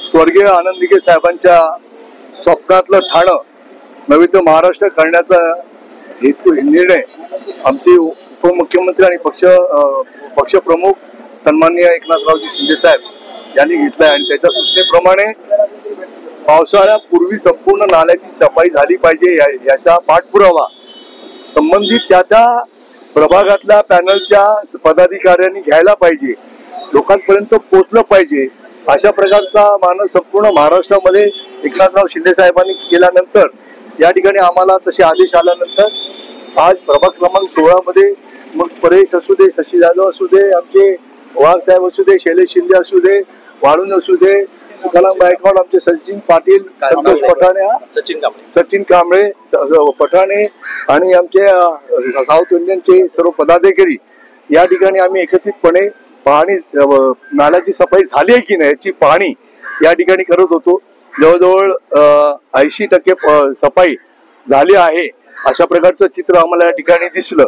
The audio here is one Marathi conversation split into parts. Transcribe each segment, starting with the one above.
स्वर्गीय आनंद दिघे साहेबांच्या स्वप्नातलं ठाणं नवी तर महाराष्ट्र करण्याचा हेतू निर्णय आमचे उपमुख्यमंत्री आणि पक्षप्रमुख सन्माननीय एकनाथरावजी शिंदे साहेब यांनी घेतलाय आणि त्याच्या सूचनेप्रमाणे पावसाळ्यापूर्वी संपूर्ण नाल्याची सफाई झाली पाहिजे याचा पाठपुरावा संबंधित त्या प्रभागातल्या पॅनलच्या पदाधिकाऱ्यांनी घ्यायला पाहिजे, लोकांपर्यंत पोहोचलं पाहिजे अशा प्रकारचा मानस संपूर्ण महाराष्ट्रामध्ये एकनाथराव शिंदे साहेबांनी केल्यानंतर या ठिकाणी आम्हाला तसे आदेश आल्यानंतर आज प्रभाग क्रमांक 16 मध्ये मग परेश असू दे, शशी जाधव असू दे, आमचे वाघ साहेब असू दे, शैलेश शिंदे असू दे, वाळून असू दे, तुकाराम गायकवाड, आमचे सचिन पाटील, संतोष पठाणे, सचिन कांबळे पठाणे आणि आमचे साऊथ इंडियनचे सर्व पदाधिकारी या ठिकाणी आम्ही एकत्रितपणे पाहणी नाल्याची सफाई झाली आहे की नाही याची पाहणी या ठिकाणी करत होतो. जवळजवळ 80% सफाई झाली आहे अशा प्रकारचं चित्र आम्हाला या ठिकाणी दिसलं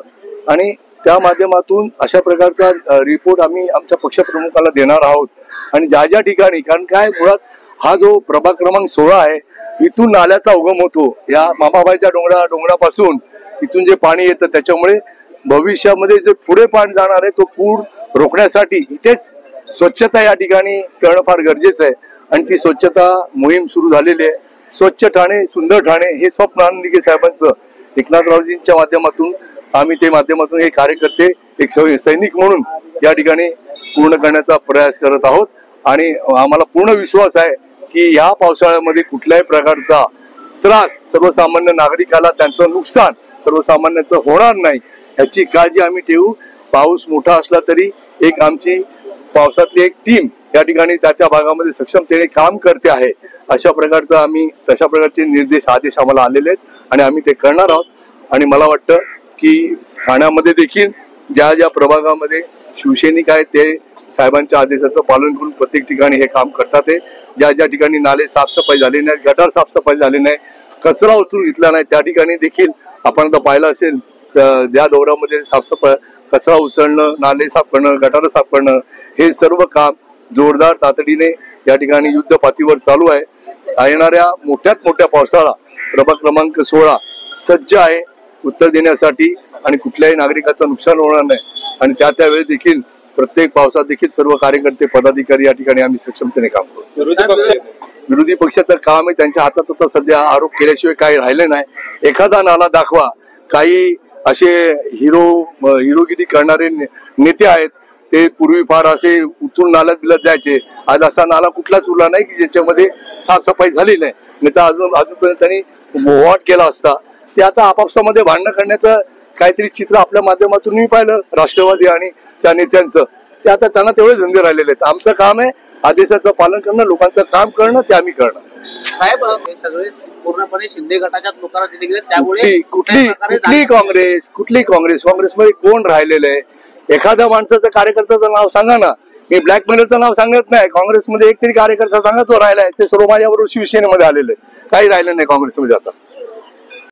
आणि त्या माध्यमातून अशा प्रकारचा रिपोर्ट आम्ही आमच्या पक्षप्रमुखाला देणार आहोत. आणि ज्या ठिकाणी कारण काय मुळात हा जो प्रभाग क्रमांक 16 आहे इथून नाल्याचा उगम होतो, या मामाबाईच्या डोंगरापासून इथून जे पाणी येतं त्याच्यामुळे भविष्यामध्ये जे पुढे पाणी जाणार आहे तो पूर रोखण्यासाठी इथेच स्वच्छता या ठिकाणी करणं फार गरजेचं आहे आणि ती स्वच्छता मोहीम सुरू झालेली आहे. स्वच्छ ठाणे सुंदर ठाणे हे स्वप्न आनंद दिघे साहेबांचं एकनाथरावजींच्या माध्यमातून आम्ही ते माध्यमातून हे कार्यकर्ते एक सैनिक म्हणून या ठिकाणी पूर्ण करण्याचा प्रयास करत आहोत आणि आम्हाला पूर्ण विश्वास आहे की या पावसाळ्यामध्ये कुठल्याही प्रकारचा त्रास सर्वसामान्य नागरिकाला त्यांचं नुकसान सर्वसामान्यांचं होणार नाही याची काळजी आम्ही ठेवू. पाऊस मोठा असला तरी एक आमची पावसातली एक टीम या ठिकाणी त्या भागामध्ये सक्षमतेने काम करते आहे अशा प्रकारचा आम्ही तशा प्रकारचे निर्देश आदेश आम्हाला आलेले आहेत आणि आम्ही ते करणार आहोत. आणि मला वाटतं की ठाण्यामध्ये देखील ज्या प्रभागामध्ये शिवसैनिक आहेत ते साहेबांच्या आदेशाचं पालन करून प्रत्येक ठिकाणी हे काम करतात. ज्या ठिकाणी नाले साफसफाई झाली नाही, गटार साफसफाई झाली नाही, कचरा उचलून घेतला नाही त्या ठिकाणी देखील आपण आता पाहिलं असेल ज्या दौऱ्यामध्ये साफसफाई कचरा उचलणं, नाले साफ करणं, गटार साफ करणं हे सर्व काम जोरदार तातडीने या ठिकाणी युद्ध पातळीवर चालू आहे. येणाऱ्या मोठ्यात मोठ्या पावसाळा प्रभाग क्रमांक 16 सज्ज आहे उत्तर देण्यासाठी आणि कुठल्याही नागरिकाचं नुकसान होणार नाही आणि त्यावेळी देखील प्रत्येक पावसात देखील सर्व कार्यकर्ते पदाधिकारी या ठिकाणी आम्ही सक्षमतेने काम करू. विरोधी पक्षाचं काम आहे, त्यांच्या हातात आता सध्या आरोप केल्याशिवाय काही राहिले नाही. एखादा नाला दाखवा. काही असे हिरोगिरी करणारे नेते आहेत ते पूर्वी फार असे उतरून नाल्यात बिलत जायचे. आज असा नाला कुठलाच उरला नाही की ज्याच्यामध्ये साफसफाई झाली नाही. नेता अजूनपर्यंत त्यांनी वॉट केला असता. ते आता आपापसामध्ये भांडणं करण्याचं काहीतरी चित्र आपल्या माध्यमातून मी पाहिलं राष्ट्रवादी आणि त्या नेत्यांचं. ते आता त्यांना तेवढे धंदे राहिलेले आहेत. आमचं काम आहे आदेशाचं पालन करणं, लोकांचं काम करणं, ते आम्ही करणं. साहेब सगळे पूर्णपणे शिंदे गटाच्याच लोकांना तिथे गेले त्यामुळे कुठली काँग्रेसमध्ये कोण राहिलेलं आहे? एखाद्या माणसाचं कार्यकर्त्याचं नाव सांगा ना. मी ब्लॅकमेलरचं नाव सांगत नाही. काँग्रेसमध्ये एक तरी कार्यकर्ता सांगा तो राहिलाय. ते सर्व माझ्याबरोबर शिवसेनेमध्ये आलेले, काही राहिलं नाही काँग्रेसमध्ये आता.